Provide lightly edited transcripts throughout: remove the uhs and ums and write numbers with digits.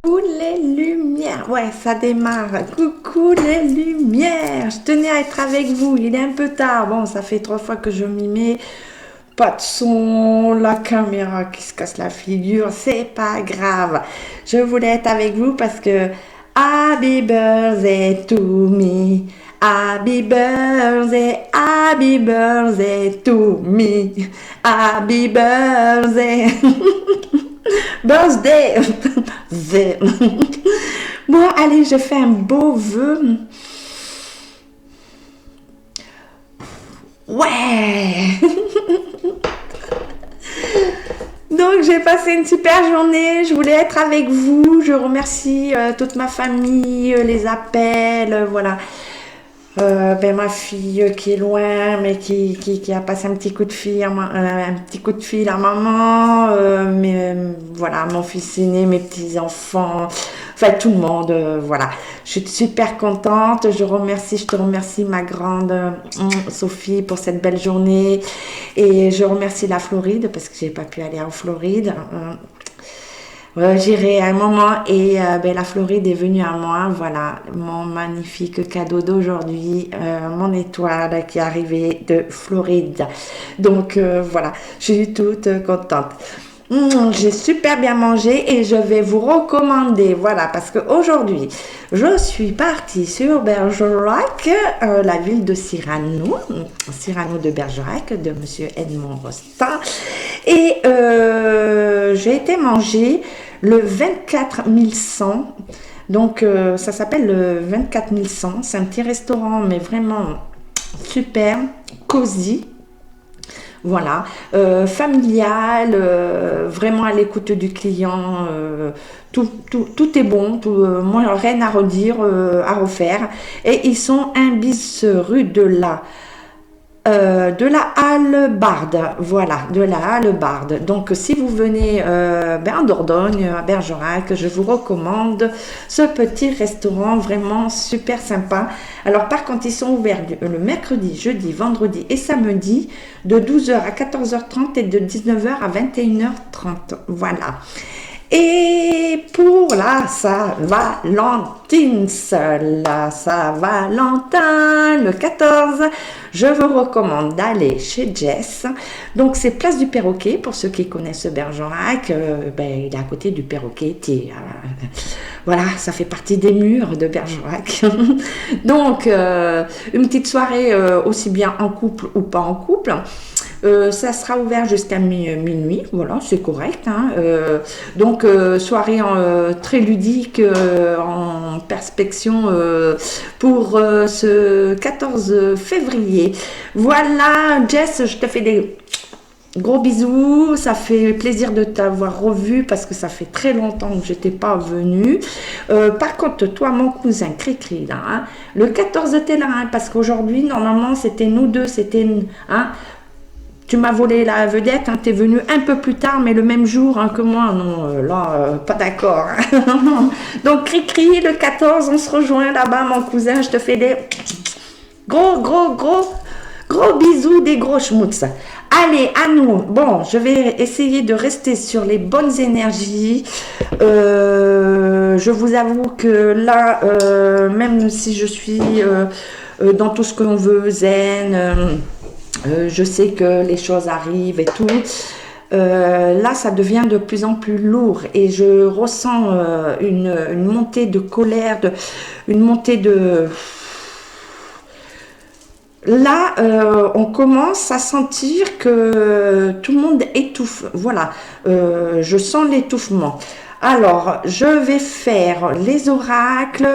Coucou les lumières, ouais ça démarre, coucou les lumières, je tenais à être avec vous, il est un peu tard, bon ça fait 3 fois que je m'y mets, pas de son, la caméra qui se casse la figure, c'est pas grave, je voulais être avec vous parce que Happy birthday to me, happy birthday to me, happy birthday. Birthday. Bon, allez, je fais un beau vœu. Ouais. Donc, j'ai passé une super journée. Je voulais être avec vous. Je remercie toute ma famille, les appels, voilà. Ma fille qui est loin, mais qui a passé un petit coup de fil un petit coup de fil à maman, voilà, mon fils aîné, mes petits enfants, enfin tout le monde, voilà. Je suis super contente. Je te remercie ma grande Sophie pour cette belle journée, et je remercie la Floride parce que j'ai pas pu aller en Floride. J'irai à un moment, et la Floride est venue à moi, voilà, mon magnifique cadeau d'aujourd'hui, mon étoile qui est arrivée de Floride. Donc voilà, je suis toute contente. J'ai super bien mangé et je vais vous recommander, voilà, parce qu'aujourd'hui, je suis partie sur Bergerac, la ville de Cyrano de Bergerac, de Monsieur Edmond Rostand, et j'ai été manger le 24 100. Donc ça s'appelle le 24 100, c'est un petit restaurant, mais vraiment super, cosy. Voilà, familial, vraiment à l'écoute du client, tout est bon, moi rien à redire, à refaire. Et ils sont un bis rue de la Hallebarde, voilà, de la Hallebarde. Donc, si vous venez en Dordogne, à Bergerac, je vous recommande ce petit restaurant vraiment super sympa. Alors, par contre, ils sont ouverts le mercredi, jeudi, vendredi et samedi de 12h à 14h30 et de 19h à 21h30. Voilà. Et pour la Saint-Valentin, le 14, je vous recommande d'aller chez Jess. Donc, c'est place du Perroquet, pour ceux qui connaissent Bergerac. Il est à côté du Perroquet. Voilà, ça fait partie des murs de Bergerac. Donc, une petite soirée aussi bien en couple ou pas en couple. Ça sera ouvert jusqu'à minuit, voilà, c'est correct. Hein. Donc, soirée très ludique, en perspection pour ce 14 février. Voilà, Jess, je te fais des gros bisous. Ça fait plaisir de t'avoir revu parce que ça fait très longtemps que je n'étais pas venue. Par contre, toi, mon cousin Cricri, là, hein, le 14 t'es là, hein, parce qu'aujourd'hui, normalement, c'était nous deux, c'était... Hein, tu m'as volé la vedette, hein, t'es venu un peu plus tard, mais le même jour hein, que moi. Non, pas d'accord. Hein. Donc, Cricri, le 14, on se rejoint là-bas, mon cousin. Je te fais des gros bisous, des gros schmutz. Allez, à nous. Bon, je vais essayer de rester sur les bonnes énergies. Je vous avoue que là, même si je suis dans tout ce qu'on veut, zen... je sais que les choses arrivent et tout. Là, ça devient de plus en plus lourd et je ressens une montée de colère, une montée de... Là, on commence à sentir que tout le monde étouffe. Voilà, je sens l'étouffement. Alors, je vais faire les oracles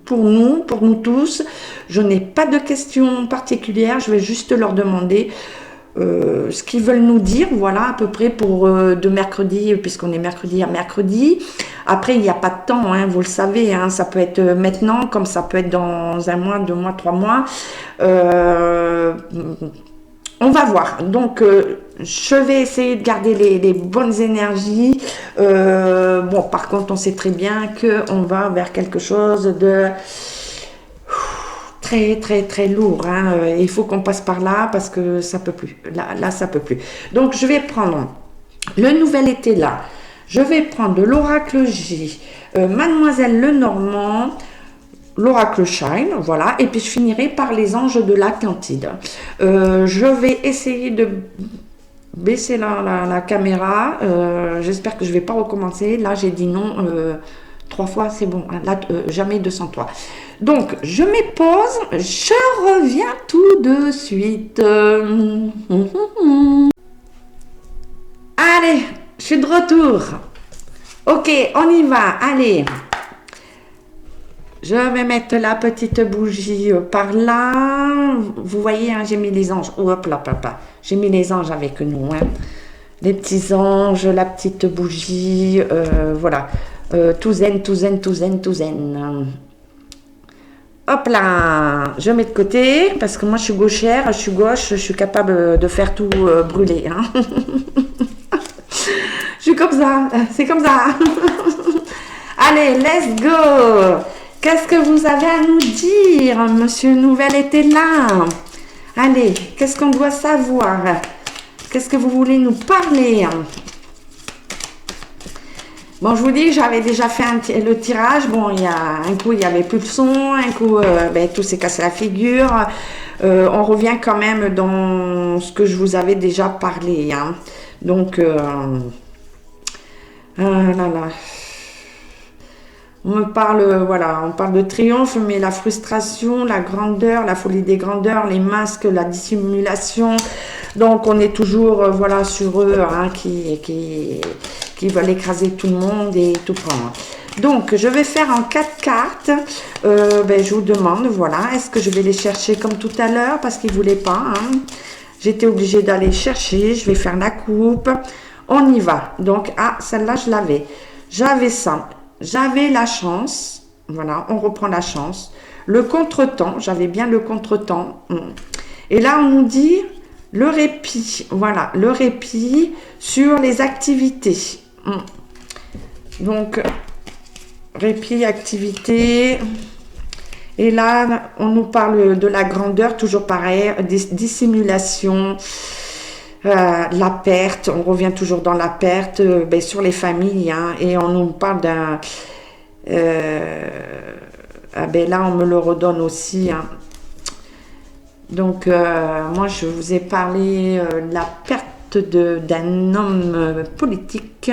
pour nous tous. Je n'ai pas de questions particulières, je vais juste leur demander ce qu'ils veulent nous dire, voilà, à peu près pour de mercredi, puisqu'on est mercredi à mercredi. Après, il n'y a pas de temps, hein, vous le savez, hein, ça peut être maintenant, comme ça peut être dans 1 mois, 2 mois, 3 mois. On va voir. Donc, je vais essayer de garder les bonnes énergies. Bon, par contre, on sait très bien qu'on va vers quelque chose de très lourd. Hein. Il faut qu'on passe par là parce que ça peut plus. Là, ça peut plus. Donc, je vais prendre le nouvel été là. Je vais prendre de l'oracle J, Mademoiselle Lenormand, l'oracle Shine, voilà, et puis je finirai par les anges de l'Atlantide. Je vais essayer de baisser la caméra, j'espère que je ne vais pas recommencer, là j'ai dit non 3 fois, c'est bon, là jamais 203. Donc je me pose, je reviens tout de suite. Allez, je suis de retour. Ok, on y va, allez. Je vais mettre la petite bougie par là. Vous voyez, hein, j'ai mis les anges. Hop là, papa. J'ai mis les anges avec nous. Hein. Les petits anges, la petite bougie. Voilà. Tout zen, tout zen, tout zen, tout zen. Hop là. Je mets de côté parce que moi, je suis gauchère. Je suis gauche. Je suis capable de faire tout brûler. Hein. Je suis comme ça. C'est comme ça. Allez, let's go. Qu'est-ce que vous avez à nous dire? Monsieur Nouvelle était là. Allez, qu'est-ce qu'on doit savoir? Qu'est-ce que vous voulez nous parler? Bon, je vous dis, j'avais déjà fait le tirage. Bon, il y a un coup, il n'y avait plus de son. Un coup, tout s'est cassé la figure. On revient quand même dans ce que je vous avais déjà parlé. Hein. Donc, on me parle, voilà, on parle de triomphe, mais la frustration, la grandeur, la folie des grandeurs, les masques, la dissimulation. Donc, on est toujours, voilà, sur eux, hein, qui veulent écraser tout le monde et tout prendre. Donc, je vais faire en 4 cartes. Je vous demande, voilà, est-ce que je vais les chercher comme tout à l'heure parce qu'ils ne voulaient pas. Hein. J'étais obligée d'aller chercher. Je vais faire la coupe. On y va. Donc, celle-là, je l'avais. J'avais ça. J'avais la chance, voilà, on reprend la chance. Le contretemps, j'avais bien le contretemps. Et là, on nous dit le répit, voilà, le répit sur les activités. Donc, répit, activité. Et là, on nous parle de la grandeur, toujours pareil, dissimulation. La perte, on revient toujours dans la perte sur les familles, hein, et on nous parle d'un là on me le redonne aussi, hein. Donc moi je vous ai parlé de la perte d'un homme politique,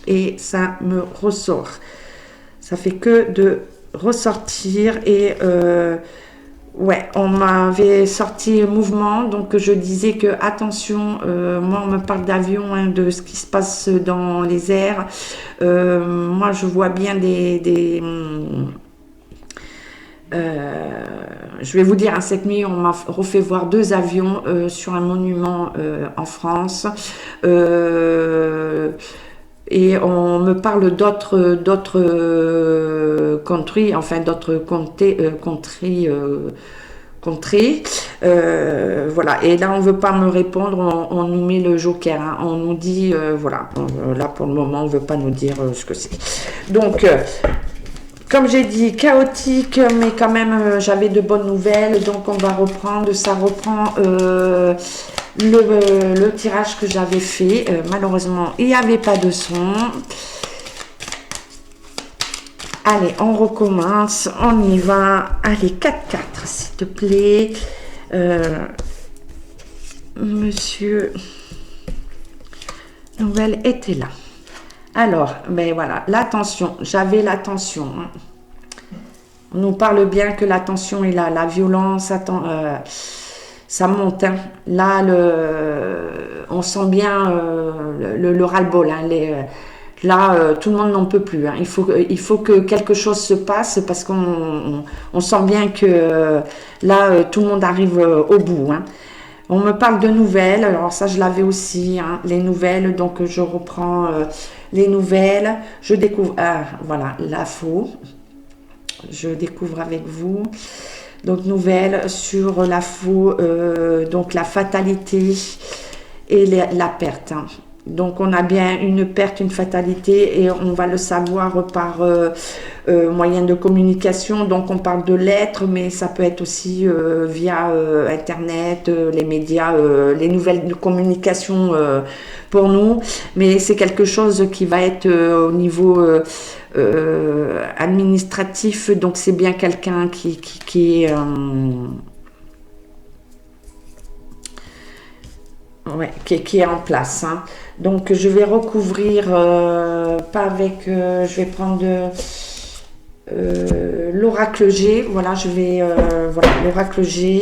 et ça me ressort, ça fait que de ressortir. Et ouais, on m'avait sorti mouvement, donc je disais que attention, moi on me parle d'avion, hein, de ce qui se passe dans les airs. Moi je vois bien je vais vous dire, hein, cette nuit on m'a refait voir 2 avions sur un monument en France. Et on me parle d'autres countries, enfin d'autres contrées. Voilà. Et là, on ne veut pas me répondre, on nous met le joker. Hein. On nous dit, voilà, là pour le moment, on ne veut pas nous dire ce que c'est. Donc, comme j'ai dit, chaotique, mais quand même, j'avais de bonnes nouvelles. Donc, on va reprendre, ça reprend le tirage que j'avais fait. Malheureusement, il n'y avait pas de son. Allez, on recommence, on y va. Allez, 4-4, s'il te plaît. Monsieur Nouvelle était là. Alors, ben voilà, l'attention, j'avais l'attention. Hein. On nous parle bien que l'attention est là, la violence, ça monte. Hein. Là, on sent bien le ras-le-bol. Hein, là, tout le monde n'en peut plus. Hein. Il faut que quelque chose se passe parce qu'on sent bien que là, tout le monde arrive au bout. Hein. On me parle de nouvelles. Alors ça, je l'avais aussi, hein, les nouvelles. Donc, je reprends les nouvelles. Je découvre, voilà, l'info. Je découvre avec vous. Donc, nouvelles sur l'info, donc la fatalité et la perte. Hein. Donc on a bien une perte, une fatalité, et on va le savoir par moyen de communication. Donc on parle de lettres, mais ça peut être aussi via Internet, les médias, les nouvelles de communication pour nous. Mais c'est quelque chose qui va être au niveau administratif. Donc c'est bien quelqu'un qui est... ouais, qui est en place, hein. Donc je vais recouvrir, pas avec, je vais prendre l'oracle G, voilà, je vais, voilà, l'oracle G.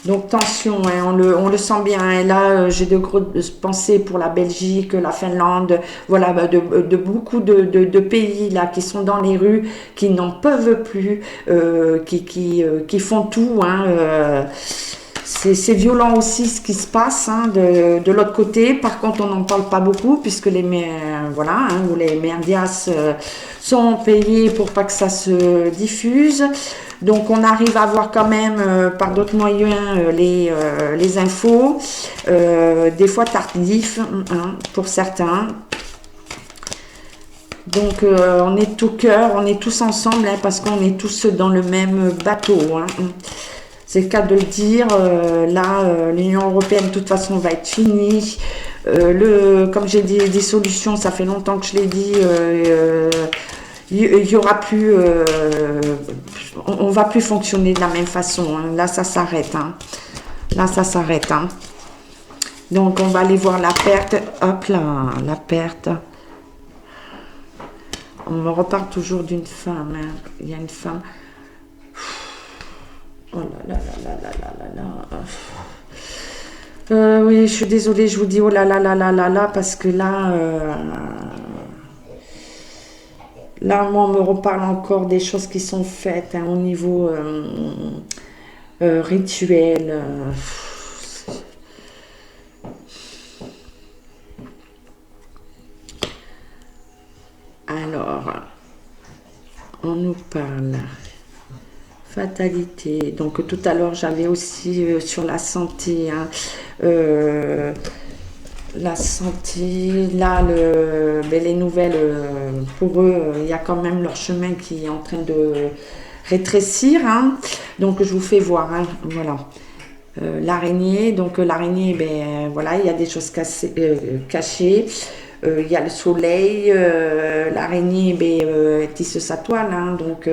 Donc tension, hein, on le sent bien. Et là, j'ai de grosses pensées pour la Belgique, la Finlande, voilà, de beaucoup de pays là qui sont dans les rues, qui n'en peuvent plus, qui font tout, hein. C'est violent aussi ce qui se passe, hein, de l'autre côté. Par contre, on n'en parle pas beaucoup puisque voilà, hein, les médias sont payés pour pas que ça se diffuse. Donc on arrive à voir quand même par d'autres moyens les infos, des fois tardifs, hein, pour certains. Donc on est tout cœur, on est tous ensemble, hein, parce qu'on est tous dans le même bateau, hein. C'est le cas de le dire. Là, l'Union européenne, de toute façon, va être finie. Comme j'ai dit, des solutions, ça fait longtemps que je l'ai dit. Il y aura plus, on va plus fonctionner de la même façon, hein. Là, ça s'arrête, hein. Là, ça s'arrête, hein. Donc, on va aller voir la perte. Hop là, la perte. On me reparle toujours d'une femme, hein. Il y a une femme. Oh là là là là là là là. Oui, je suis désolée, je vous dis oh là là là là là là, parce que là, là, moi, on me reparle encore des choses qui sont faites, hein, au niveau rituel. Alors, on nous parle fatalité. Donc tout à l'heure, j'avais aussi sur la santé, hein, la santé, là, les nouvelles, pour eux, il y a quand même leur chemin qui est en train de rétrécir, hein. Donc je vous fais voir, hein, voilà. L'araignée, donc l'araignée, ben voilà, il y a des choses cachées. Il y a le soleil, l'araignée, ben, tisse sa toile, hein, donc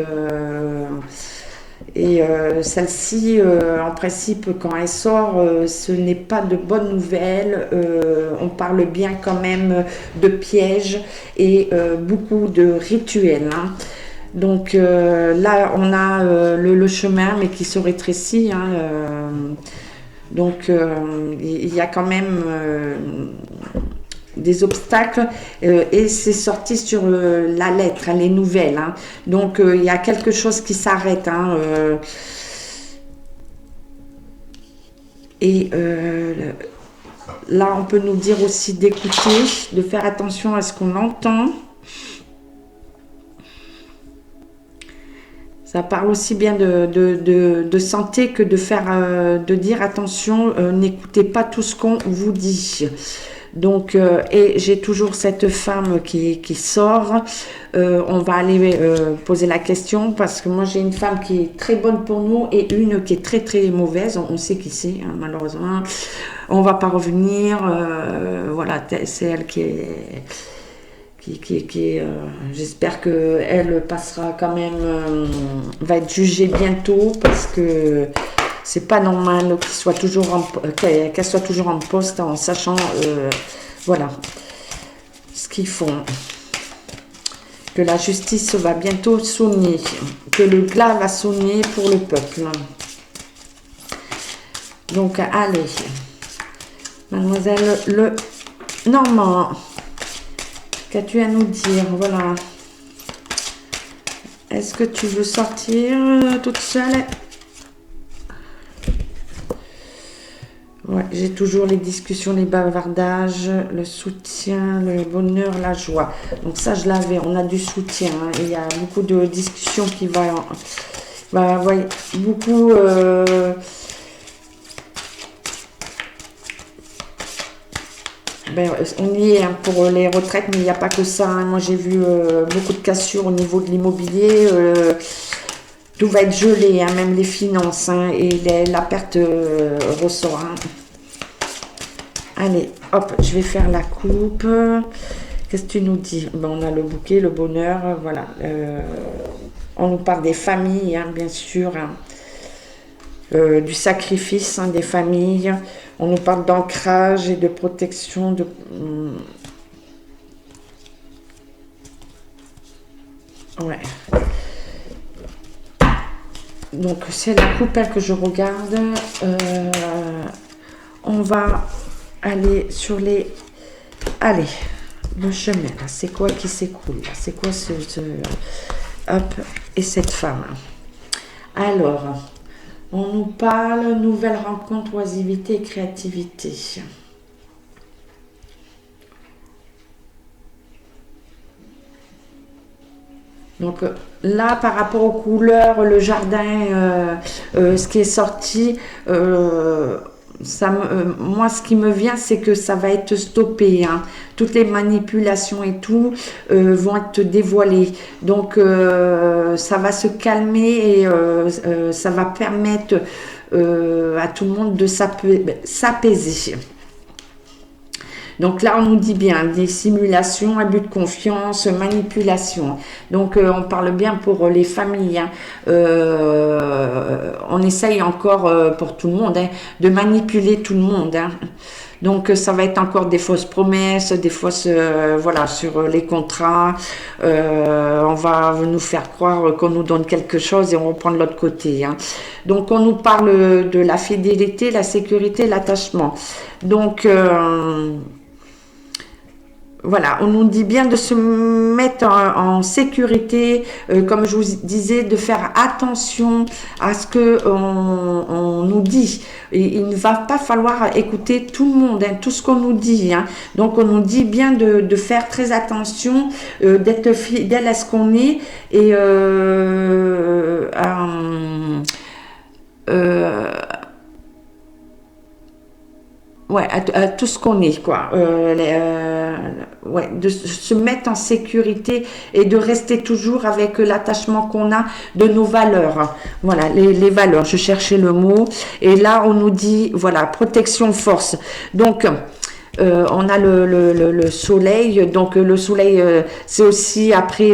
et celle-ci, en principe, quand elle sort, ce n'est pas de bonnes nouvelles. On parle bien quand même de pièges et beaucoup de rituels, hein. Donc là, on a le chemin, mais qui se rétrécit, hein, donc il y a quand même des obstacles, et c'est sorti sur la lettre, hein, les nouvelles, hein. Donc il y a quelque chose qui s'arrête, hein, et là on peut nous dire aussi d'écouter, de faire attention à ce qu'on entend. Ça parle aussi bien de santé que de dire attention, n'écoutez pas tout ce qu'on vous dit. Donc, et j'ai toujours cette femme qui sort. On va aller poser la question, parce que moi j'ai une femme qui est très bonne pour nous et une qui est très très mauvaise. On sait qui c'est, hein, malheureusement. On va pas revenir. Voilà, c'est elle qui est... j'espère qu'elle passera quand même, va être jugée bientôt, parce que c'est pas normal qu'elle soit toujours en poste, en sachant voilà ce qu'ils font, que la justice va bientôt sonner, que le glas va sonner pour le peuple. Donc allez, mademoiselle Le Normand, qu'as-tu à nous dire? Voilà. Est-ce que tu veux sortir toute seule? Ouais, j'ai toujours les discussions, les bavardages, le soutien, le bonheur, la joie. Donc ça, je l'avais. On a du soutien, hein. Il y a beaucoup de discussions qui ouais, beaucoup... Ben, on y est hein, pour les retraites, mais il n'y a pas que ça. Hein. Moi, j'ai vu beaucoup de cassures au niveau de l'immobilier. Tout va être gelé, hein, même les finances. Hein, et la perte ressort. Hein. Allez, hop, je vais faire la coupe. Qu'est-ce que tu nous dis? Ben, on a le bouquet, le bonheur, voilà. On nous parle des familles, hein, bien sûr. Hein. Du sacrifice hein, des familles. On nous parle d'ancrage et de protection. Ouais. Donc c'est la coupelle que je regarde. On va aller sur les... Allez, le chemin. C'est quoi qui s'écoule? C'est quoi Hop, et cette femme. Alors... On nous parle nouvelle rencontre, oisiveté et créativité. Donc là, par rapport aux couleurs, le jardin, ce qui est sorti, moi, ce qui me vient, c'est que ça va être stoppé. Hein. Toutes les manipulations et tout vont être dévoilées. Donc, ça va se calmer et ça va permettre à tout le monde de s'apaiser. Donc là, on nous dit bien des simulations, abus de confiance, manipulation. Donc, on parle bien pour les familles. Hein. On essaye encore pour tout le monde hein, de manipuler tout le monde. Hein. Donc, ça va être encore des fausses promesses, des fausses, voilà, sur les contrats. On va nous faire croire qu'on nous donne quelque chose et on reprend de l'autre côté. Hein. Donc, on nous parle de la fidélité, la sécurité, l'attachement. Donc, voilà, on nous dit bien de se mettre en sécurité, comme je vous disais, de faire attention à ce que on nous dit. Et il ne va pas falloir écouter tout le monde, hein, tout ce qu'on nous dit. Hein. Donc on nous dit bien de faire très attention, d'être fidèle à ce qu'on est et ouais, à tout ce qu'on est, quoi. Ouais, de se mettre en sécurité et de rester toujours avec l'attachement qu'on a de nos valeurs. Voilà, les valeurs. Je cherchais le mot. Et là, on nous dit, voilà, protection, force. Donc, on a le soleil, donc le soleil c'est aussi après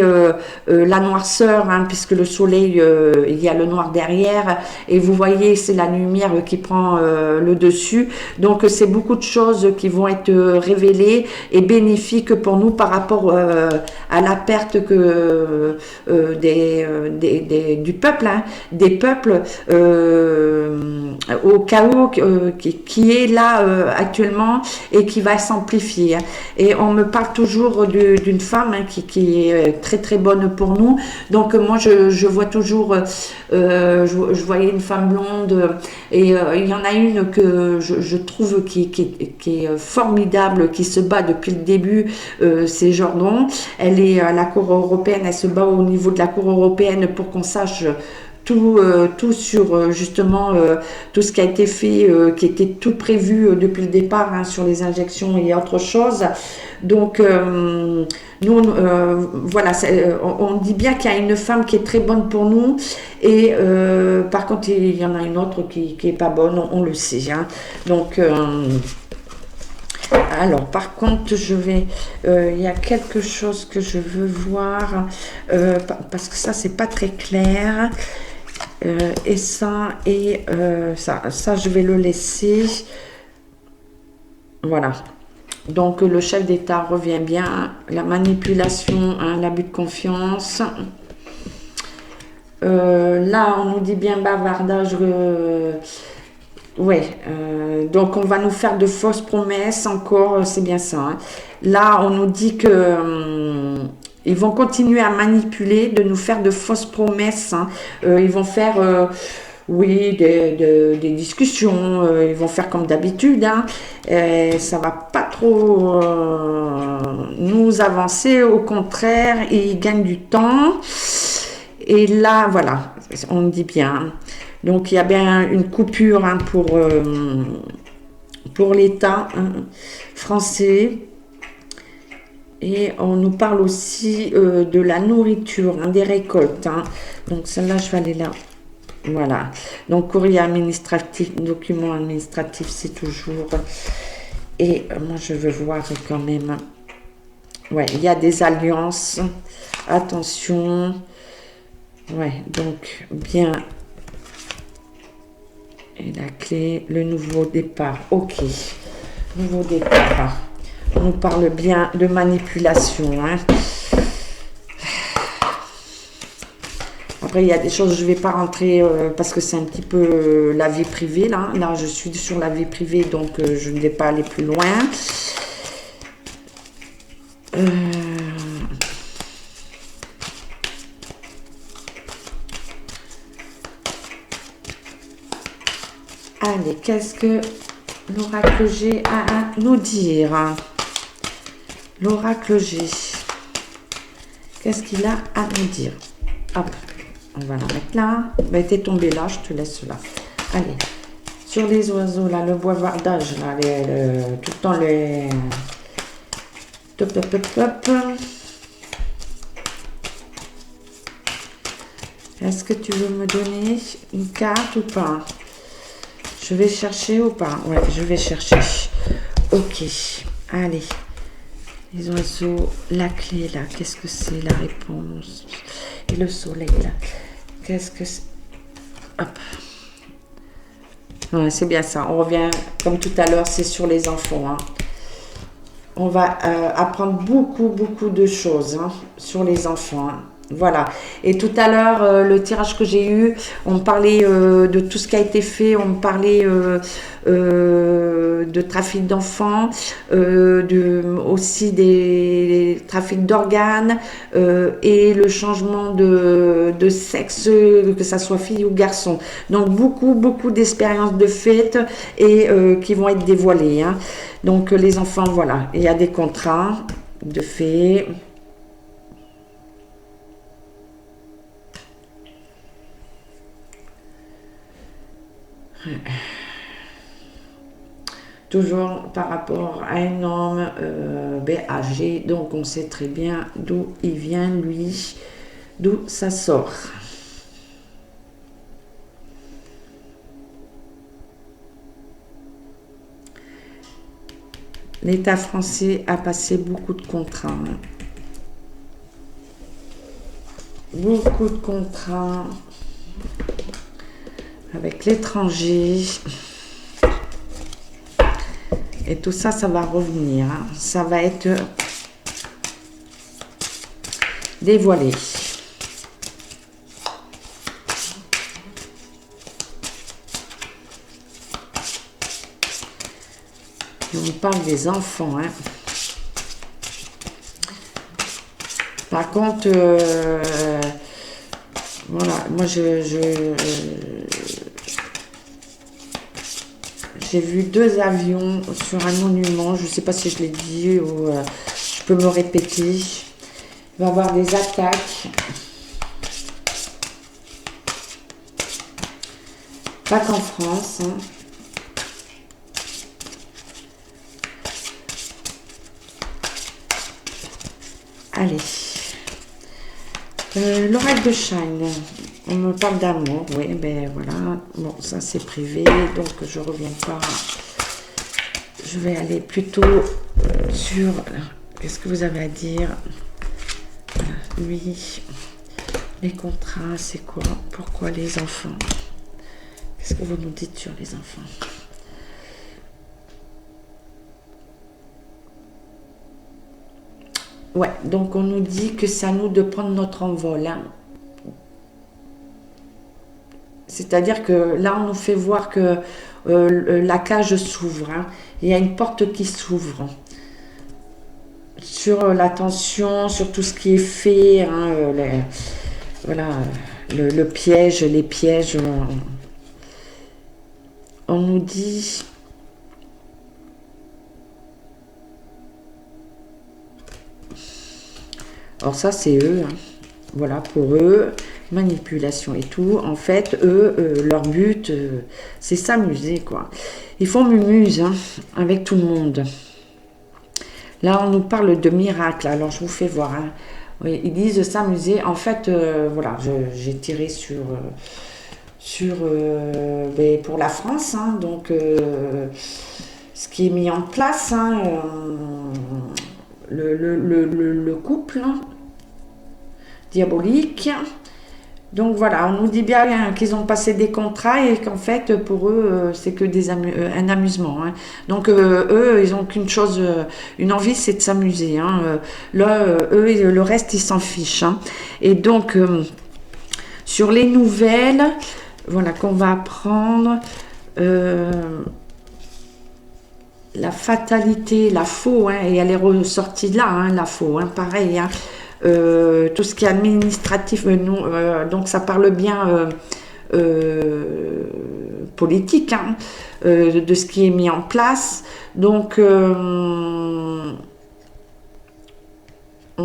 la noirceur, hein, puisque le soleil il y a le noir derrière et vous voyez c'est la lumière qui prend le dessus, donc c'est beaucoup de choses qui vont être révélées et bénéfiques pour nous par rapport à la perte que du peuple, hein, des peuples au chaos qui est là actuellement et qui va s'amplifier. Et on me parle toujours d'une femme hein, qui est très très bonne pour nous. Donc moi je vois toujours, je voyais une femme blonde et il y en a une que je trouve qui est formidable, qui se bat depuis le début, c'est Jordan. Elle est à la Cour européenne, elle se bat au niveau de la Cour européenne pour qu'on sache tout sur justement tout ce qui a été fait, qui était tout prévu depuis le départ hein, sur les injections et autre chose. Donc nous, voilà, on dit bien qu'il y a une femme qui est très bonne pour nous et par contre il y en a une autre qui est pas bonne, on le sait. Hein. Donc alors, par contre, il y a quelque chose que je veux voir parce que ça, c'est pas très clair. Et ça, je vais le laisser. Voilà. Donc, le chef d'État revient bien. La manipulation, hein, l'abus de confiance. Là, on nous dit bien bavardage. Ouais, donc on va nous faire de fausses promesses encore, c'est bien ça. Hein. Là, on nous dit que ils vont continuer à manipuler, de nous faire de fausses promesses. Hein. Ils vont faire, oui, des discussions. Ils vont faire comme d'habitude. Hein. Ça va pas trop nous avancer. Au contraire, ils gagnent du temps. Et là, voilà, on dit bien. Donc, il y a bien une coupure hein, pour l'État français. Et on nous parle aussi de la nourriture, des récoltes. Donc celle-là, je vais aller là. Voilà. Donc courrier administratif, document administratif, c'est toujours. Et moi, je veux voir quand même. Ouais, il y a des alliances. Attention. Ouais, donc bien. Et la clé, le nouveau départ. Ok. Nouveau départ. On nous parle bien de manipulation. Après, il y a des choses, je ne vais pas rentrer parce que c'est un petit peu la vie privée. Là, je suis sur la vie privée, donc je ne vais pas aller plus loin. Allez, qu'est-ce que l'oracle G a à nous dire? L'oracle G. Qu'est-ce qu'il a à nous dire? Hop, on va la mettre là. Ben, t'es tombé là, je te laisse là. Allez, sur les oiseaux, là, le boivardage, là, tout le temps les... Top, top, top, top. Est-ce que tu veux me donner une carte ou pas? Je vais chercher ou pas? Ouais, je vais chercher. Ok, allez. Les oiseaux, la clé là, qu'est-ce que c'est la réponse? Et le soleil là, qu'est-ce que c'est? Hop. Ouais, c'est bien ça, on revient comme tout à l'heure, c'est sur les enfants. On va apprendre beaucoup de choses sur les enfants. Voilà. Et tout à l'heure, le tirage que j'ai eu, on me parlait de tout ce qui a été fait, on me parlait de trafic d'enfants, aussi des trafics d'organes et le changement de sexe, que ça soit fille ou garçon. Donc beaucoup d'expériences de fêtes et qui vont être dévoilées. Donc les enfants, voilà, il y a des contrats de fait. Toujours par rapport à un homme âgé, donc on sait très bien d'où il vient lui, d'où ça sort. L'État français a passé beaucoup de contrats. Beaucoup de contrats avec l'étranger. Et tout ça, ça va revenir. Ça va être dévoilé. Et on parle des enfants. Par contre, voilà, moi j'ai vu 2 avions sur un monument. Je ne sais pas si je l'ai dit ou je peux me répéter. Il va y avoir des attaques. Pas qu'en France. Allez. L'oracle de Shine. On me parle d'amour, oui, ben voilà. Bon, ça c'est privé, donc je reviens pas. Je vais aller plutôt sur... Qu'est-ce que vous avez à dire? Lui, les contrats, c'est quoi? Pourquoi les enfants? Qu'est-ce que vous nous dites sur les enfants? Ouais, donc on nous dit que c'est à nous de prendre notre envol. C'est-à-dire que là, on nous fait voir que la cage s'ouvre. Il y a une porte qui s'ouvre. Sur l'attention, sur tout ce qui est fait. Voilà, le piège, les pièges. On nous dit... Alors ça, c'est eux. Voilà, pour eux, manipulation et tout. En fait, eux, leur but, c'est s'amuser, quoi. Ils font mumuse hein, avec tout le monde. Là, on nous parle de miracle. Alors, je vous fais voir. Hein. Oui, ils disent s'amuser. En fait, voilà, j'ai tiré sur pour la France. Hein, donc, ce qui est mis en place, hein, le couple hein, diabolique. Donc voilà, on nous dit bien qu'ils ont passé des contrats et qu'en fait pour eux c'est que un amusement. Hein. Donc eux ils ont qu'une chose, une envie, c'est de s'amuser. Hein. Là eux le reste ils s'en fichent. Hein. Et donc sur les nouvelles, voilà qu'on va apprendre. La fatalité, la faux, hein, et elle est ressortie là, hein, la faux, hein, pareil. Hein. Tout ce qui est administratif, donc ça parle bien politique, hein, de ce qui est mis en place. Donc, on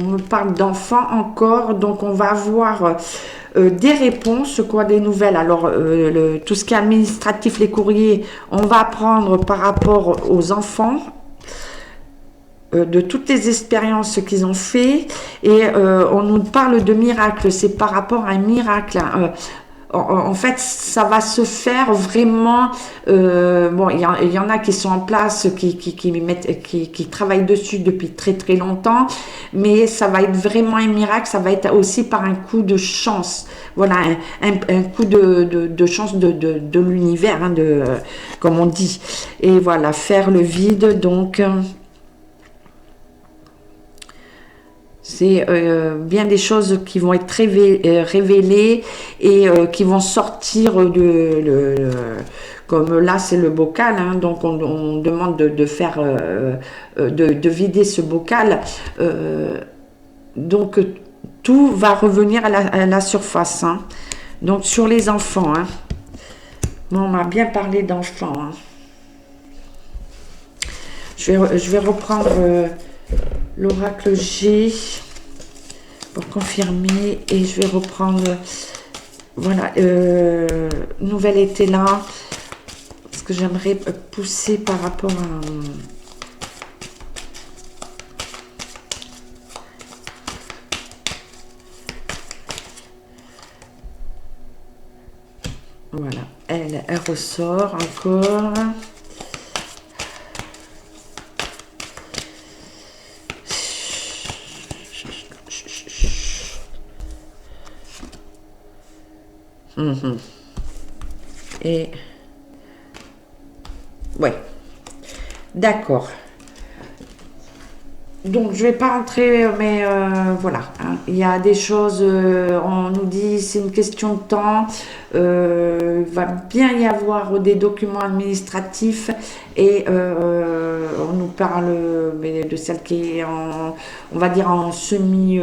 me parle d'enfants encore, donc on va avoir des réponses, quoi, des nouvelles. Alors, tout ce qui est administratif, les courriers, on va apprendre par rapport aux enfants, de toutes les expériences qu'ils ont fait, et on nous parle de miracles, c'est par rapport à un miracle. Hein. En fait, ça va se faire vraiment. Bon, il y en a qui sont en place, qui travaillent dessus depuis très très longtemps, mais ça va être vraiment un miracle. Ça va être aussi par un coup de chance. Voilà, un coup de chance de l'univers, hein, comme on dit. Et voilà, faire le vide, donc. C'est bien des choses qui vont être révélées et qui vont sortir comme là c'est le bocal, hein, donc on demande de faire de vider ce bocal. Donc tout va revenir à la surface. Hein. Donc sur les enfants. Hein. Bon, on m'a bien parlé d'enfants. Hein. Je vais reprendre. L'oracle G pour confirmer et je vais reprendre voilà nouvelle était là parce que j'aimerais pousser par rapport à voilà elle ressort encore. Et ouais, d'accord. Donc je vais pas rentrer, mais voilà, hein. Il y a des choses, on nous dit c'est une question de temps. Il va bien y avoir des documents administratifs et on nous parle de celle qui est en, on va dire en semi.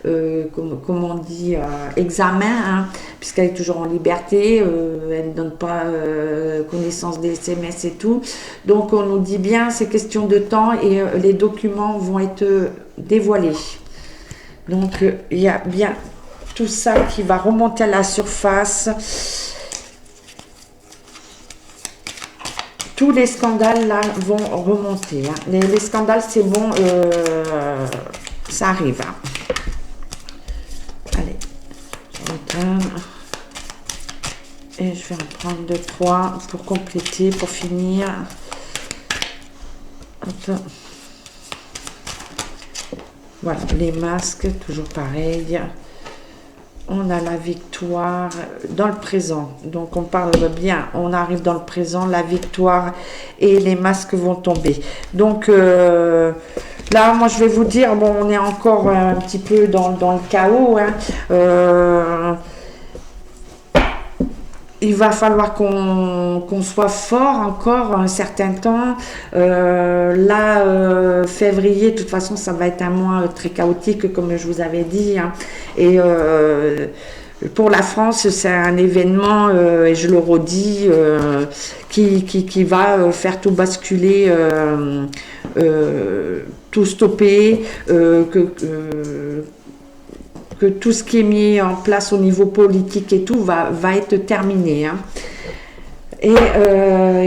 Comme on dit, examen, hein, puisqu'elle est toujours en liberté, elle ne donne pas connaissance des SMS et tout. Donc on nous dit bien, c'est question de temps et les documents vont être dévoilés. Donc il y a bien tout ça qui va remonter à la surface. Tous les scandales là vont remonter. Hein. Les scandales, c'est bon, ça arrive. Hein. Allez, je retourne. Et je vais en prendre 2, 3 pour compléter, pour finir. Hop. Voilà, les masques, toujours pareil. On a la victoire dans le présent. Donc on parle bien, on arrive dans le présent, la victoire et les masques vont tomber. Donc là, moi je vais vous dire, bon, on est encore un petit peu dans le chaos. Hein. Il va falloir qu'on soit fort encore un certain temps. Là, février, de toute façon, ça va être un mois très chaotique, comme je vous avais dit. Hein. Et pour la France, c'est un événement, et je le redis, qui va faire tout basculer, tout stopper, que que tout ce qui est mis en place au niveau politique et tout va être terminé. Hein. Et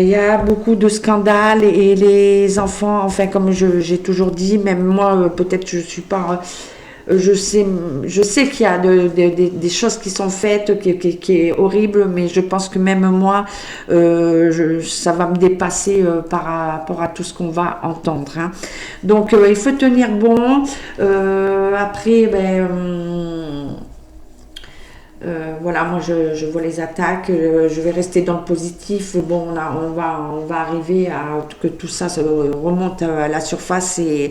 il y a beaucoup de scandales et les enfants, enfin comme j'ai toujours dit, même moi peut-être je suis pas, je sais qu'il y a des choses qui sont faites qui est horrible, mais je pense que même moi, ça va me dépasser par rapport à tout ce qu'on va entendre. Hein. Donc il faut tenir bon. Après, ben voilà, moi je vois les attaques, je vais rester dans le positif. Bon, là, on va arriver à que tout ça se remonte à la surface et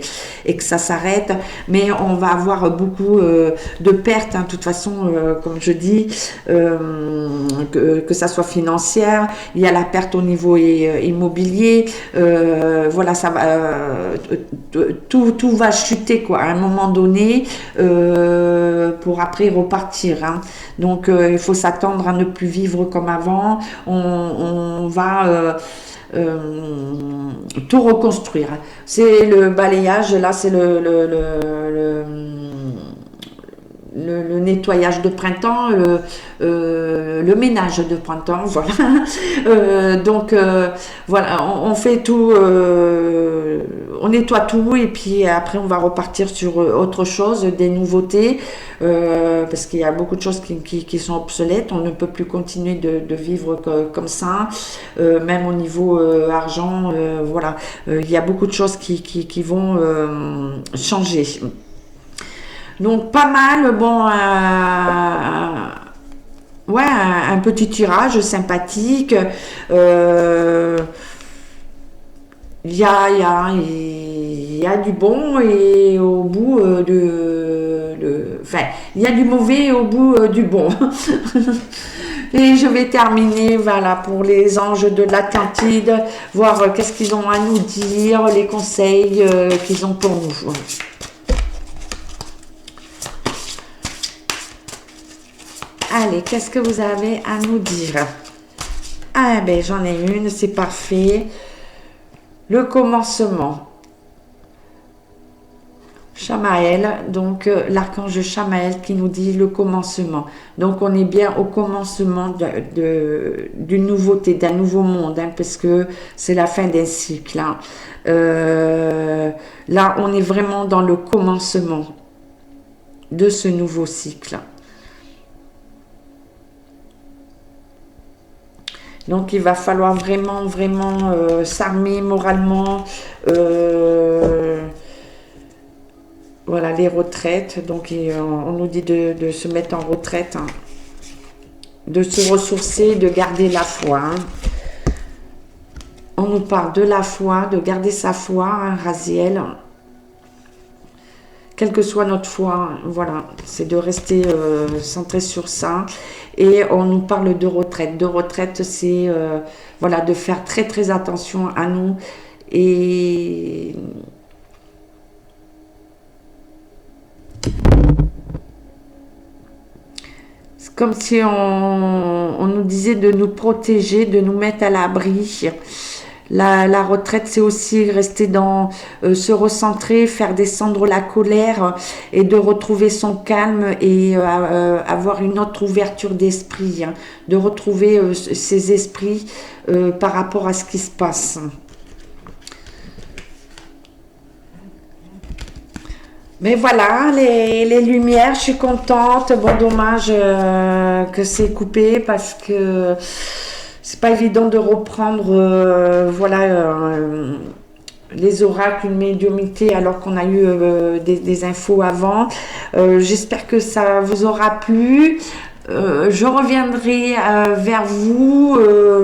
que ça s'arrête. Mais on va avoir beaucoup de pertes, hein, de toute façon, comme je dis, que ça soit financière. Il y a la perte au niveau immobilier. Voilà, ça va, tout va chuter quoi, à un moment donné pour après repartir. Hein. Donc il faut s'attendre à ne plus vivre comme avant. On va tout reconstruire. C'est le balayage, là c'est le nettoyage de printemps, le ménage de printemps, voilà. Donc voilà, on fait tout, on nettoie tout et puis après on va repartir sur autre chose, des nouveautés, parce qu'il y a beaucoup de choses qui sont obsolètes. On ne peut plus continuer de vivre comme ça, même au niveau argent, voilà. Il y a beaucoup de choses qui vont changer. Donc pas mal, bon, ouais, un petit tirage sympathique. Il y a du bon et au bout enfin, il y a du mauvais au bout du bon. Et je vais terminer, voilà, pour les anges de l'Atlantide, voir qu'est-ce qu'ils ont à nous dire, les conseils qu'ils ont pour nous. Allez, qu'est-ce que vous avez à nous dire? Ah ben j'en ai une, c'est parfait. Le commencement. Chamaël, donc l'archange Chamaël qui nous dit le commencement. Donc on est bien au commencement d'une nouveauté, d'un nouveau monde, hein, parce que c'est la fin d'un cycle. Hein. Là, on est vraiment dans le commencement de ce nouveau cycle. Donc il va falloir vraiment s'armer moralement. Voilà, les retraites. Donc on nous dit de se mettre en retraite, hein, de se ressourcer, de garder la foi. Hein. On nous parle de la foi, de garder sa foi, hein, Raziel. Quelle que soit notre foi, voilà, c'est de rester centré sur ça. Et on nous parle de retraite. De retraite, c'est voilà, de faire très attention à nous. Et c'est comme si on nous disait de nous protéger, de nous mettre à l'abri. La retraite, c'est aussi rester dans, se recentrer, faire descendre la colère et de retrouver son calme et avoir une autre ouverture d'esprit, hein, de retrouver ses esprits par rapport à ce qui se passe. Mais voilà, les lumières, je suis contente. Bon, dommage que c'est coupé parce que c'est pas évident de reprendre les oracles, une médiumnité alors qu'on a eu des infos avant. J'espère que ça vous aura plu. Je reviendrai vers vous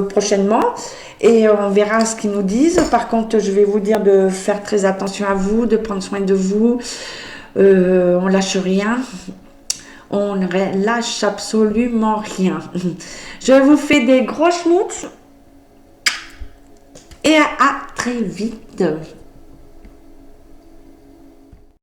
prochainement et on verra ce qu'ils nous disent. Par contre, je vais vous dire de faire très attention à vous, de prendre soin de vous. On lâche rien. On ne lâche absolument rien. Je vous fais des gros schmouts et à très vite.